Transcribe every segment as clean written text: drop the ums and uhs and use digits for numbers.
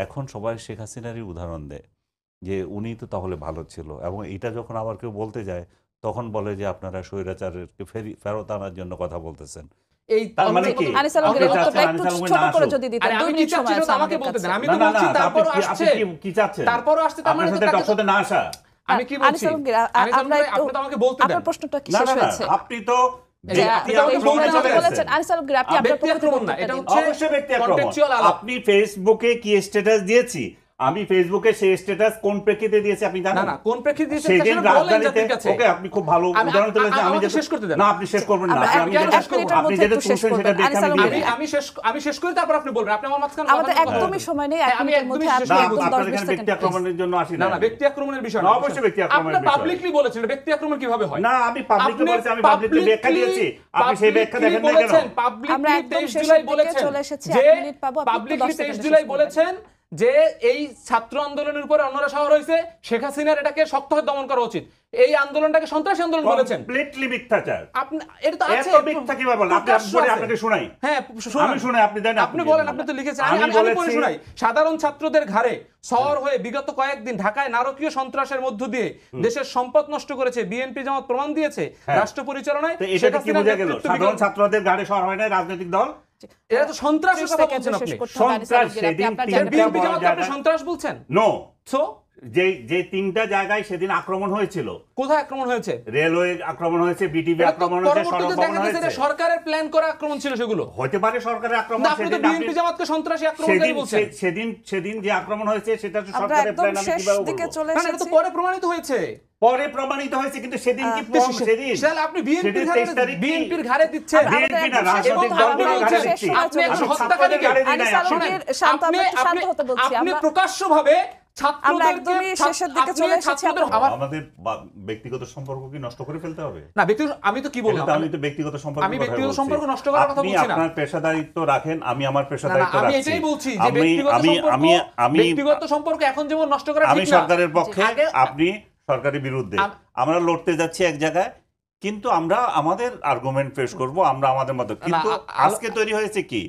এখন সবাই শেখ হাসিনারই উদাহরণ দেয় যে উনি তো তাহলে ভালো ছিল, এবং এটা যখন আবার কেউ বলতে যায় তখন বলে যে আপনারা স্বৈরাচারকে ফেরত আনার জন্য কথা বলতেছেন। এই তার মানে কি আনিস আলমগীর উত্তরটা একটু ছোট করে যদি দিতেন, 2 মিনিট সময় আছে আমাকে আমাদের বলতে দেন, কাছে। আমি তো বলছি তারপর আসছে, কি চাচ্ছেন তারপরও আসছে, তার মানে আপনার সাথে টকশোতে না আসা? আমি কি বলছি আনিস আলমগীর, আপনি তো আমাকে বলতে দেন। আপনার প্রশ্নটা কি না শেষ না না, হয়েছে? আপনি তো যে আপনি আপনি আমাকে বলতে চলে বলেছেন গেছেন। আনিস আলমগীর, আপনি আপনার ব্যক্তি পক্ষ থেকে আক্রমণ না, উত্তরটা এটা দিন। হচ্ছে অবশ্যই ব্যক্তি আক্রমণ। contextual আলাপ। আপনি ফেসবুকে কি স্ট্যাটাস দিয়েছি, আমি ফেসবুকে সেই স্ট্যাটাস কোন প্রেক্ষিতে দিয়েছি আপনি জানেন? না না, কোন প্রেক্ষিতে দিয়েছেন সেদিন সেটা বলেন রাজধানীতে, জাতির কাছে। ওকে আপনি খুব ভালো উদাহরণ তুলেছেন, আমি আমাকে যেটা শেষ করতে দেন। না আপনি শেষ করবেন না, আমরা আমি এক যেটা মিনিটের আপনি মধ্যে যেটা একটু শেষ তুলছেন সেটা করবেন। দেখে আমি আনিস দিয়ে আলমগীর, আমি শেষ করি, তারপর আপনি বলবেন। আপনি আমার মাঝখানে আমাদের একদমই সময় নেই, এক আমি মিনিটের একদমই মধ্যে শেষ না, আপনি করব। একদম 10 আপনার 20 এখানে ব্যক্তি সেকেন্ড আক্রমণের জন্য আসি না না। না, ব্যক্তি আক্রমণের বিষয় না, অবশ্যই ব্যক্তি আক্রমণের আপনি বিষয়। পাবলিকলি বলেছেন, এটা ব্যক্তি আক্রমণ কিভাবে হয়? না, আমি পাবলিকলি বলেছি, আমি পাবলিকলি ব্যাখ্যা দিয়েছি, আপনি সেই ব্যাখ্যা দেখেন না কেন? আমরা পাবলিকলি একদম 23 শেষের জুলাই দিকে বলেছেন চলে এসেছি, যে 1 মিনিট পাবো, আপনি একটু পাবলিকলি 10 23 সেকেন্ডে জুলাই শেষ করবেন। বলেছেন যে এই ছাত্র আন্দোলনের উপরে অন্যরা শহর হয়েছে, শেখ হাসিনার এটাকে শক্তভাবে দমন করা উচিত, এই আন্দোলনটাকে সন্ত্রাসী আন্দোলন বলেছেন। কমপ্লিটলি মিথ্যাচার। আপনি এটা তো আছে, এত মিথ্যা কিভাবে বলেন? আপনি প্রকাশ্য বলে আছে। আপনাকে শোনাই। হ্যাঁ, আমি শুনে আপনি দেন, আপনি বলেন, আপনি তো লিখেছেন, আমি পড়ে শোনাই। সাধারণ ছাত্রদের ঘাড়ে সওয়ার হয়ে বিগত কয়েকদিন ঢাকায় নারকীয় সন্ত্রাসের মধ্য দিয়ে দেশের সম্পদ নষ্ট করেছে বিএনপি জামাত প্রমাণ দিয়েছে রাষ্ট্র পরিচালনায়। তো এটা কি বোঝা গেল? সাধারণ ছাত্রদের গাড়ি সর হয় না রাজনৈতিক দল? এটা তো সন্ত্রাসের কথা বলছেন আপনি। সন্ত্রাস সেদিন বিএনপি জামাতকে আপনি সন্ত্রাস বলছেন? নো। সো যে তিনটা জায়গায় সেদিন আক্রমণ হয়েছিল, কোথায় আক্রমণ হয়েছে? রেলওয়ে আক্রমণ হয়েছে, বিটিভি আক্রমণ হয়েছে, পরবর্তীতে সড়ক দেখা ভবন গেছে হয়েছে। এটা সরকারের প্ল্যান করা আক্রমণ ছিল সেগুলো। হতে পারে সরকারের আক্রমণ। আপনি তো বিএনপি জামাতকে সন্ত্রাসী আক্রমণকারী বলছেন। সেদিন যে আক্রমণ হয়েছে সেটা তো আমরা সরকারের একদম প্ল্যান, আমি শেষ কিভাবে দিকে বলবো? চলে না, এটা তো এসেছি। পরে প্রমাণিত হয়েছে। পরে প্রমাণিত হয়েছে, কিন্তু সেদিন কি প্রমাণ? সেদিন তাহলে আপনি বিএনপির 23 তারিখ কি? বিএনপির ঘাড়ে দিচ্ছেন। বিএনপি না, রাজনৈতিক এবং দলগুলোর আপনি ঘাড়ে শেষ দিচ্ছি। সময় আপনি চলে একজন এসেছি। হত্যাকারীকে ঘাড়ে দিই আনিস নাই। আলমগীর, শান্ত, আমরা একটু শান্ত হতে বলছি। আপনি আমরা প্রকাশ্যভাবে আমরা ছাত্রদেরকে একদমই শেষের দিকে চলে এসেছি। আমাদের ব্যক্তিগত সম্পর্ক কি নষ্ট করে ফেলতে হবে? না, আমি তো কি বললাম, আমি তো ব্যক্তিগত সম্পর্ক, আমি ব্যক্তিগত সম্পর্ক নষ্ট করার কথা বলছি না। আপনি আপনার পেশাদারিত্ব রাখেন, আমি আমার না, পেশাদারিত্ব আমি রাখছি। এটাই বলছি যে ব্যক্তিগত সম্পর্ক এখন যেমন নষ্ট করা ঠিক না। আমি সরকারের পক্ষে, আগে- আপনি সরকারের বিরুদ্ধে। আমরা লড়তে যাচ্ছি এক জায়গায়, কিন্তু আমরা আমাদের আর্গুমেন্ট পেশ করব, আমরা আমাদের মতো। কিন্তু আজকে তৈরি হয়েছে কি,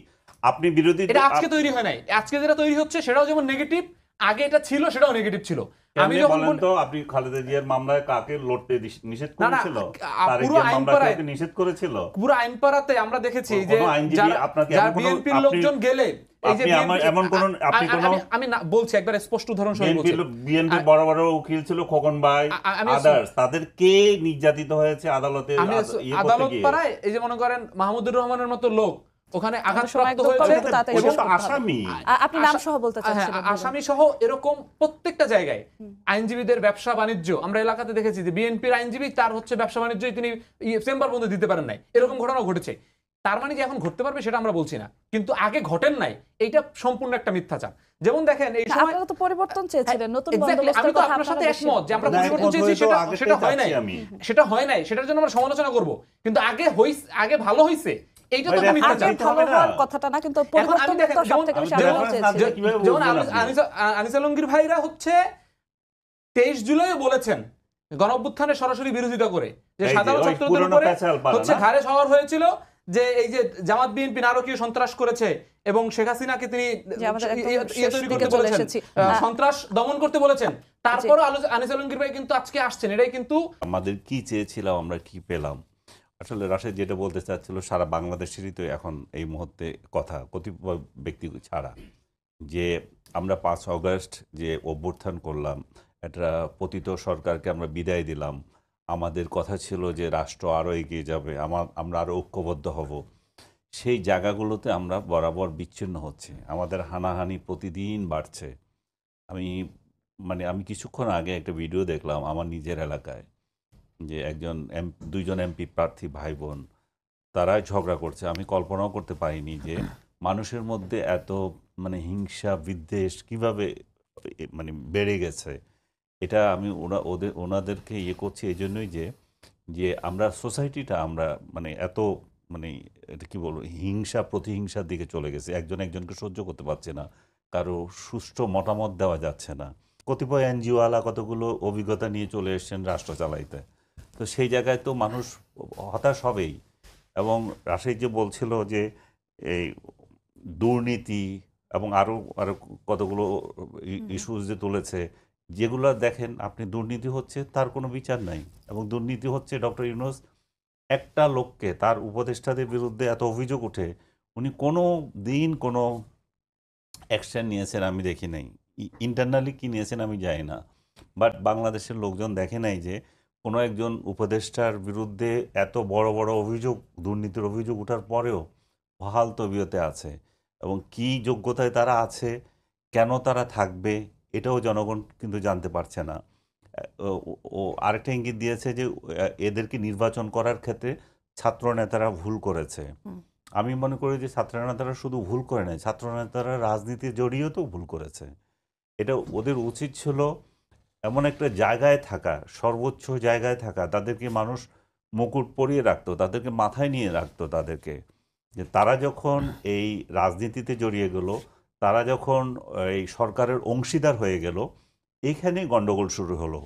আপনি বিরোধী, এটা আজকে তৈরি হয় নাই। আজকে যেটা তৈরি হচ্ছে সেটাও যেমন নেগেটিভ, আগে এটা ছিল সেটাও নেগেটিভ ছিল। আমি যখন বলেন তো, আপনি খালেদা জিয়ার মামলায় কাকে লড়তে নিষেধ না, না, করেছিল? পুরো তারেকের আইন মামলায় পাড়ায়- কাউকে নিষেধ করেছিল? পুরো আইন পাড়াতে আমরা দেখেছি যে কোনো আইনজীবী যারা আপনাকে যারা এমন কোনো- বিএনপির আপনি- লোকজন গেলে এই যে আপনি এমন কোন, আপনি কোন আমি না বলছি, একবার স্পষ্ট উদাহরণ সহ বলছি। বিএনপি বড় বড় উকিল ছিল, খোকন ভাই, আদার্স, তাদের কে নির্যাতিত হয়েছে আদালতে? আমি আদালত পাড়ায় এই যে মনে করেন মাহমুদুর রহমানের মতো লোক ওখানে আঘাতপ্রাপ্ত হয়েছে, আসামি, আপনি নাম সহ বলতে চাচ্ছেন? আসামি সহ এরকম প্রত্যেকটা জায়গায় আইনজীবীদের ব্যবসা বাণিজ্য আমরা এলাকাতে দেখেছি যে বিএনপির আইনজীবী তার হচ্ছে ব্যবসা বাণিজ্য তিনি চেম্বার বন্ধ দিতে পারেন নাই, এরকম ঘটনাও ঘটেছে। তার মানে যে এখন ঘটতে পারবে সেটা আমরা বলছি না, কিন্তু আগে ঘটেন নাই, এইটা সম্পূর্ণ একটা মিথ্যাচার। যেমন দেখেন এই সময় আপনারা তো পরিবর্তন চেয়েছিলেন, নতুন আমি বন্দোবস্তের তো কথা আপনার সাথে আপনারা একমত যে আমরা না, পরিবর্তন একমত চেয়েছি, হয়ে তো সেটা হয় নাই, আমি। সেটা হয় নাই, সেটার জন্য আমরা সমালোচনা করব, কিন্তু আগে ভালো হইছে, এইটা তো একটা মিথ্যাচার। আগে ভালো হওয়ার কথাটা না, কিন্তু পরিবর্তন তো সবথেকে বেশি আমরা চেয়েছি। যেমন আনিস আলমগীর ভাইরা হচ্ছে 23 জুলাই বলেছেন গণঅভ্যুত্থানের সরাসরি বিরোধিতা করে যে সাধারণ ছাত্রদের উপরে হচ্ছে ঘাড়ে সওয়ার হয়েছিল, যে এই যে জামাত বিএনপি নারকীয় সন্ত্রাস করেছে এবং শেখ হাসিনাকে তিনি তৈরি করতে বলেছেন, সন্ত্রাস দমন করতে বলেছেন। তারপরও আনিস আলমগীর ভাই কিন্তু আজকে আসছেন, এটাই কিন্তু আমাদের কি চেয়েছিলাম, আমরা কি পেলাম। আসলে রাশেদ যেটা বলতে চাচ্ছিল, সারা বাংলাদেশেরই তো এখন এই মুহূর্তে কথা, কতিপয় ব্যক্তি ছাড়া, যে আমরা 5 অগস্ট যে অভ্যুত্থান করলাম, একটা পতিত সরকারকে আমরা বিদায় দিলাম, আমাদের কথা ছিল যে রাষ্ট্র আরও এগিয়ে যাবে, আমরা আরও ঐক্যবদ্ধ হব, সেই জায়গাগুলোতে আমরা বরাবর বিচ্ছিন্ন হচ্ছে, আমাদের হানাহানি প্রতিদিন বাড়ছে। আমি কিছুক্ষণ আগে একটা ভিডিও দেখলাম আমার নিজের এলাকায়, যে দুইজন এমপি প্রার্থী ভাই বোন তারাই ঝগড়া করছে। আমি কল্পনাও করতে পারিনি যে মানুষের মধ্যে এত হিংসা বিদ্বেষ কিভাবে বেড়ে গেছে। এটা আমি ওনাদেরকে করছি এই জন্যই যে আমরা সোসাইটিটা আমরা এত এটা কি বলবো, হিংসা প্রতিহিংসার দিকে চলে গেছে, একজন একজনকে সহ্য করতে পারছে না, কারো সুষ্ঠু মতামত দেওয়া যাচ্ছে না। কতিপয় এনজিওওয়ালা কতগুলো অভিজ্ঞতা নিয়ে চলে এসছেন রাষ্ট্র চালাইতে, তো সেই জায়গায় তো মানুষ হতাশ হবেই। এবং রাশেদ যে বলছিল যে এই দুর্নীতি, এবং আরো আরো কতগুলো ইস্যুস যে তুলেছে, যেগুলো দেখেন আপনি দুর্নীতি হচ্ছে তার কোনো বিচার নাই, এবং দুর্নীতি হচ্ছে ডক্টর ইউনূস একটা লোককে, তার উপদেষ্টাদের বিরুদ্ধে এত অভিযোগ উঠে উনি কোনো দিন কোনো অ্যাকশন নিয়েছেন আমি দেখি নাই। ইন্টারনালি কি নিয়েছেন আমি জানি না, বাট বাংলাদেশের লোকজন দেখে নাই যে কোনো একজন উপদেষ্টার বিরুদ্ধে এত বড় বড় অভিযোগ, দুর্নীতির অভিযোগ ওঠার পরেও বহাল তবিয়তে আছে, এবং কি যোগ্যতায় তারা আছে, কেন তারা থাকবে, এটাও জনগণ কিন্তু জানতে পারছে না। ও আরেকটা ইঙ্গিত দিয়েছে যে এদেরকে নির্বাচন করার ক্ষেত্রে ছাত্র নেতারা ভুল করেছে। আমি মনে করি যে ছাত্রনেতারা শুধু ভুল করে নাই, ছাত্রনেতারা রাজনীতি জড়িয়েও তো ভুল করেছে। এটা ওদের উচিত ছিল এমন একটা জায়গায় থাকা, সর্বোচ্চ জায়গায় থাকা, তাদেরকে মানুষ মুকুট পরিয়ে রাখতো, তাদেরকে মাথায় নিয়ে রাখতো, তাদেরকে যে তারা যখন এই রাজনীতিতে জড়িয়ে গেল, তারা যখন এই সরকারের অংশীদার হয়ে গেল, এইখানেই গন্ডগোল শুরু হলো।